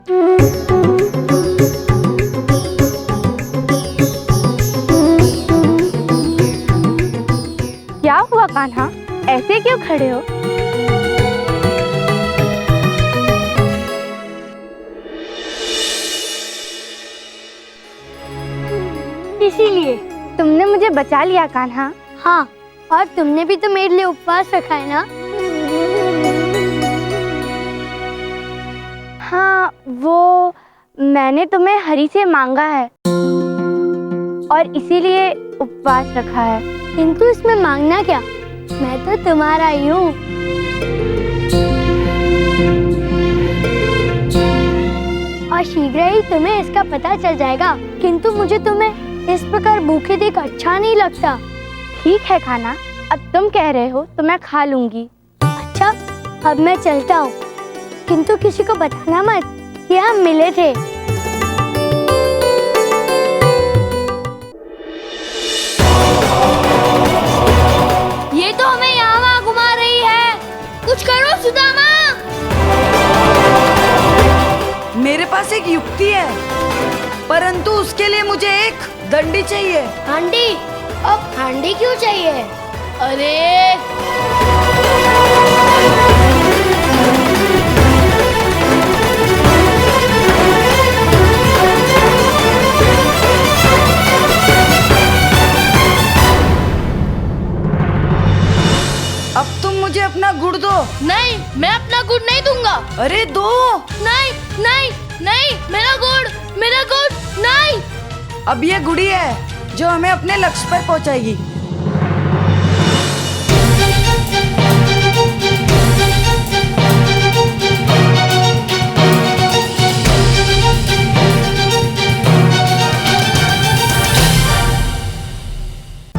क्या हुआ कान्हा, ऐसे क्यों खड़े हो? इसीलिए तुमने मुझे बचा लिया कान्हा। हाँ, और तुमने भी तो मेरे लिए उपवास रखा है ना? हाँ, वो मैंने तुम्हें हरि से मांगा है और इसीलिए उपवास रखा है। किंतु इसमें मांगना क्या, मैं तो तुम्हारा ही हूँ। और शीघ्र ही तुम्हें इसका पता चल जाएगा। किंतु मुझे तुम्हें इस प्रकार भूखे देख अच्छा नहीं लगता। ठीक है खाना, अब तुम कह रहे हो तो मैं खा लूंगी। अच्छा, अब मैं चलता हूँ, किंतु किसी को बताना मत कि हम मिले थे। ये तो हमें यहाँ वहाँ घुमा रही है, कुछ करो सुदामा। मेरे पास एक युक्ति है, परंतु उसके लिए मुझे एक दंडी चाहिए। हांडी? अब हांडी क्यों चाहिए? अरे अब तुम मुझे अपना गुड़ दो। नहीं, मैं अपना गुड़ नहीं दूंगा। अरे दो। नहीं नहीं नहीं, मेरा गुड़ नहीं। अब ये गुड़ी है जो हमें अपने लक्ष्य पर पहुंचाएगी।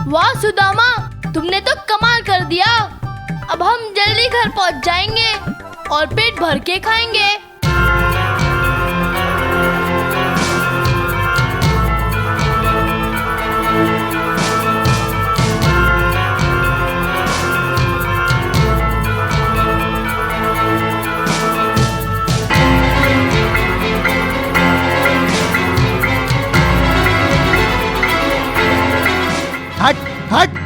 वाह सुदामा, तुमने तो कमाल कर दिया। अब हम जल्दी घर पहुंच जाएंगे और पेट भर के खाएंगे। हट हट।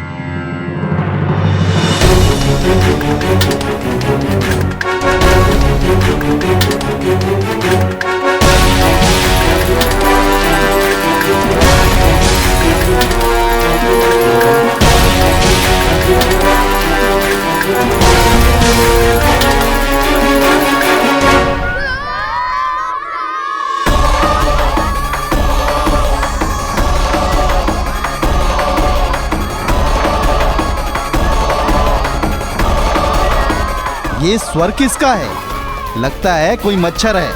ये स्वर किसका है? लगता है कोई मच्छर है।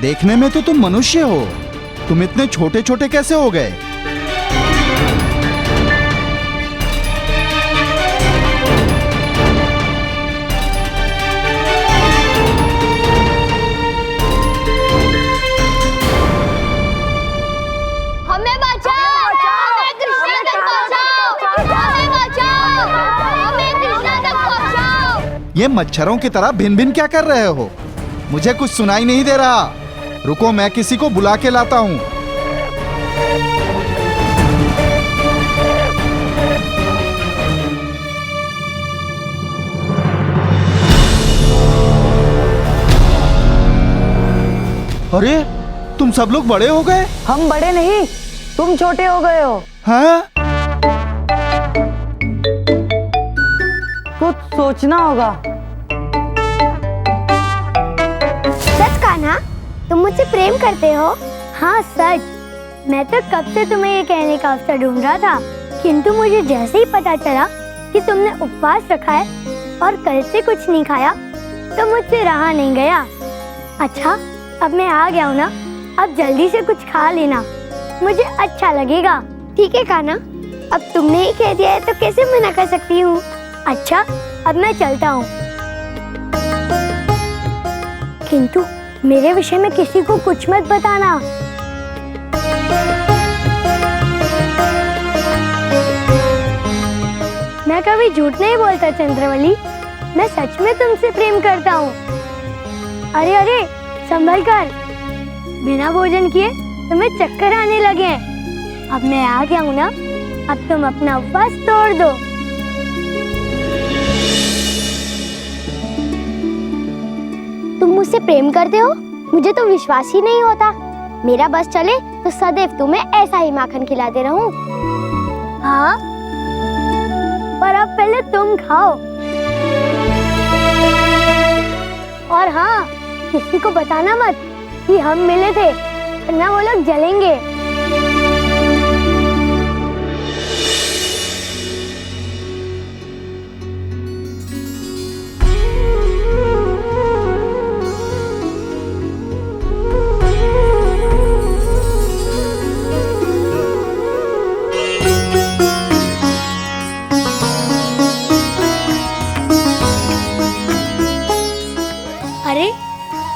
देखने में तो तुम मनुष्य हो, तुम इतने छोटे छोटे कैसे हो गए? हमें बचाओ, हमें कृष्णा तक पहुंचाओ, हमें बचाओ, हमें कृष्णा तक पहुंचाओ। ये मच्छरों की तरह भिन भिन क्या कर रहे हो? मुझे कुछ सुनाई नहीं दे रहा। रुको, मैं किसी को बुला के लाता हूँ। अरे, तुम सब लोग बड़े हो गए। हम बड़े नहीं, तुम छोटे हो गए हो। हाँ? कुछ सोचना होगा। सच कान्हा, तुम मुझसे प्रेम करते हो? हाँ सच। मैं तो कब से तुम्हें ये कहने का अवसर ढूंढ रहा था, किंतु मुझे जैसे ही पता चला कि तुमने उपवास रखा है और कल से कुछ नहीं खाया, तो मुझसे रहा नहीं गया। अच्छा, अब मैं आ गया हूँ ना, अब जल्दी से कुछ खा लेना, मुझे अच्छा लगेगा। ठीक है कान्हा, अब तुमने ही कह दिया है तो कैसे मना कर सकती हूँ। अच्छा, अब मैं चलता हूँ। किंतु मेरे विषय में किसी को कुछ मत बताना। मैं कभी झूठ नहीं बोलता चंद्रवली, मैं सच में तुमसे प्रेम करता हूँ। अरे अरे संभल कर, बिना भोजन किए तुम्हें चक्कर आने लगे हैं। अब मैं आ गया हूँ ना, अब तुम अपना उपवास तोड़ दो। तुम मुझसे प्रेम करते हो? मुझे तो विश्वास ही नहीं होता। मेरा बस चले तो सदैव तुम्हें ऐसा ही माखन खिलाते रहूं। हाँ, पर अब पहले तुम खाओ। और हाँ, किसी को बताना मत कि हम मिले थे, वरना वो लोग जलेंगे। अरे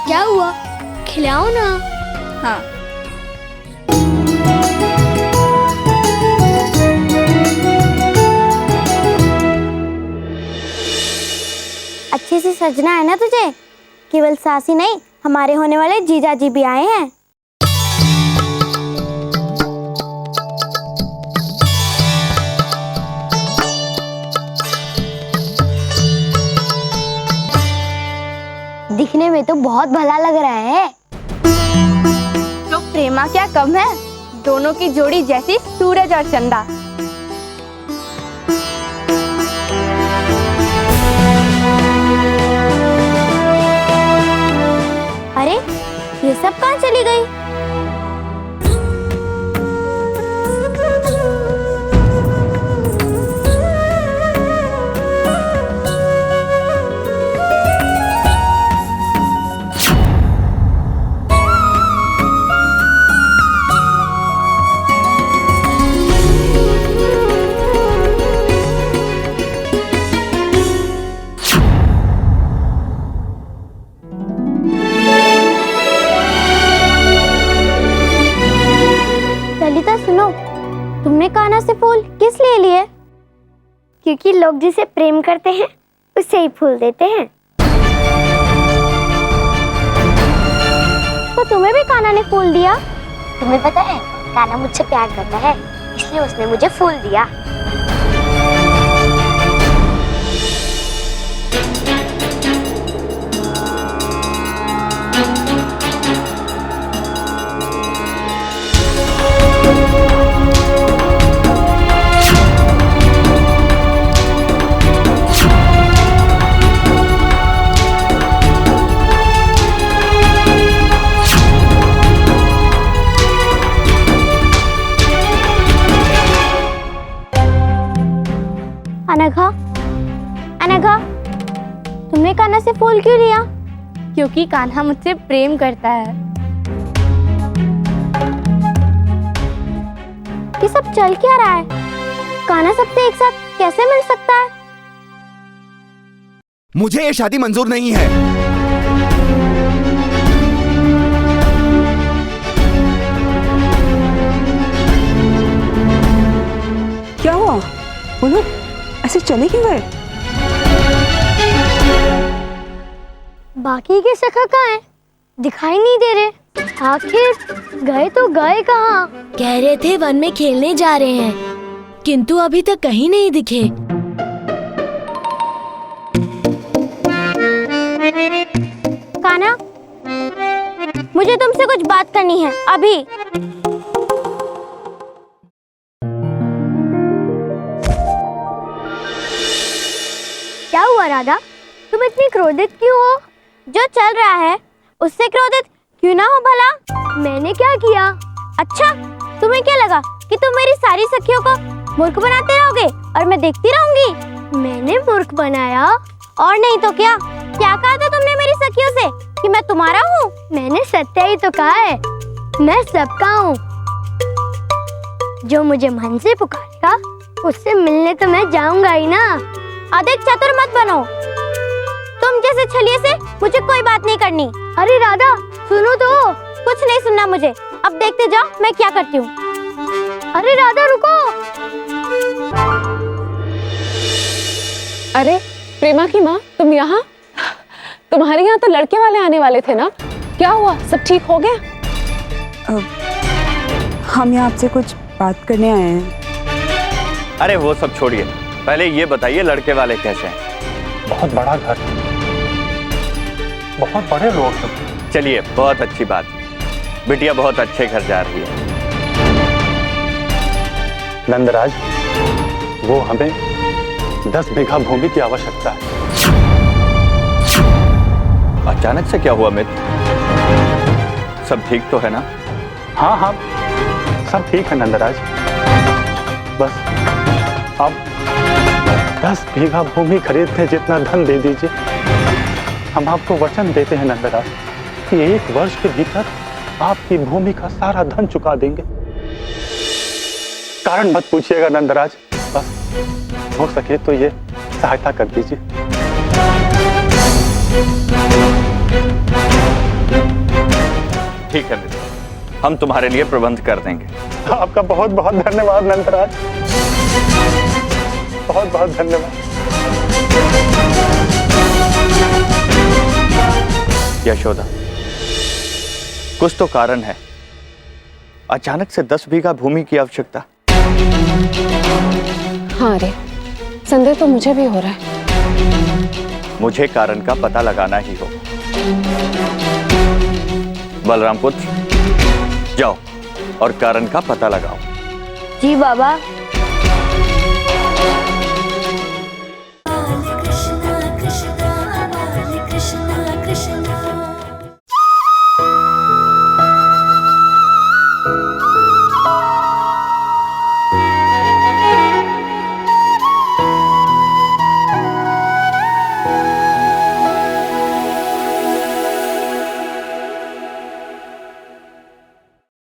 क्या हुआ? खिलाओ ना। हाँ। अच्छे से सजना है ना तुझे? केवल सासी नहीं, हमारे होने वाले जीजाजी भी आए हैं। दिखने में तो बहुत भला लग रहा है। तो प्रेमा क्या कम है? दोनों की जोड़ी जैसी सूरज और चंदा। अरे ये सब कहाँ चली गई? ललिता सुनो, तुमने कान्हा से फूल किस लिए लिए? क्योंकि लोग जिसे प्रेम करते हैं उसे ही फूल देते हैं। तो तुम्हें भी कान्हा ने फूल दिया? तुम्हें पता है, कान्हा मुझसे प्यार करता है, इसलिए उसने मुझे फूल दिया। अनघा, अनघा, तुमने कान्हा से फूल क्यों लिया? क्योंकि कान्हा मुझसे प्रेम करता है। ये सब चल क्या रहा है? कान्हा सबसे एक साथ कैसे मिल सकता है? मुझे ये शादी मंजूर नहीं है। क्या हुआ? बोलो, ऐसे चले क्यों गए? बाकी के सखा कहाँ हैं? दिखाई नहीं दे रहे। आखिर गए तो गए कहाँ? कह रहे थे वन में खेलने जा रहे हैं, किंतु अभी तक कहीं नहीं दिखे। कान्हा, मुझे तुमसे कुछ बात करनी है अभी। क्या हुआ राधा? तुम इतनी क्रोधित क्यों हो? जो चल रहा है उससे क्रोधित क्यों ना हो भला? मैंने क्या किया? अच्छा, तुम्हें क्या लगा कि तुम मेरी सारी सखियों को मूर्ख बनाते रहोगे और मैं देखती रहूंगी? मैंने मूर्ख बनाया? और नहीं तो क्या? क्या कहा था तुमने मेरी सखियों से कि मैं तुम्हारा हूँ? मैंने सत्य ही तो कहा है, मैं सबका हूँ। जो मुझे मन से पुकारेगा उससे मिलने तो मैं जाऊंगा ही ना। अधिक चतुर मत बनो। तुम जैसे छलिए से मुझे कोई बात नहीं करनी। अरे राधा, सुनो तो। कुछ नहीं सुनना मुझे, अब देखते जाओ मैं क्या करती हूँ। अरे राधा रुको। अरे प्रेमा की माँ, तुम यहाँ? तुम्हारे यहाँ तो लड़के वाले आने वाले थे ना, क्या हुआ? सब ठीक हो गया? हम यहाँ आपसे कुछ बात करने आए हैं। अरे वो सब छोड़िए, पहले ये बताइए लड़के वाले कैसे हैं? बहुत बड़ा घर, बहुत बड़े लोग हैं। चलिए, बहुत अच्छी बात, बिटिया बहुत अच्छे घर जा रही है। नंदराज, वो हमें 10 बीघा भूमि की आवश्यकता है। अचानक से क्या हुआ मित्र? सब ठीक तो है ना? हाँ हाँ, सब ठीक है नंदराज, बस अब 10 बीघा भूमि खरीदने जितना धन दे दीजिए। हम आपको वचन देते हैं नंदराज कि 1 वर्ष के भीतर आपकी भूमि का सारा धन चुका देंगे। कारण मत पूछिएगा नंदराज, बस हो सके तो ये सहायता कर दीजिए। ठीक है मित्र, हम तुम्हारे लिए प्रबंध कर देंगे। आपका बहुत बहुत धन्यवाद नंदराज, बहुत बहुत धन्यवाद। यशोदा, कुछ तो कारण है, अचानक से 10 बीघा भूमि की आवश्यकता। हाँ रे, संदेह तो मुझे भी हो रहा है। मुझे कारण का पता लगाना ही होगा। बलराम पुत्र, जाओ और कारण का पता लगाओ। जी बाबा।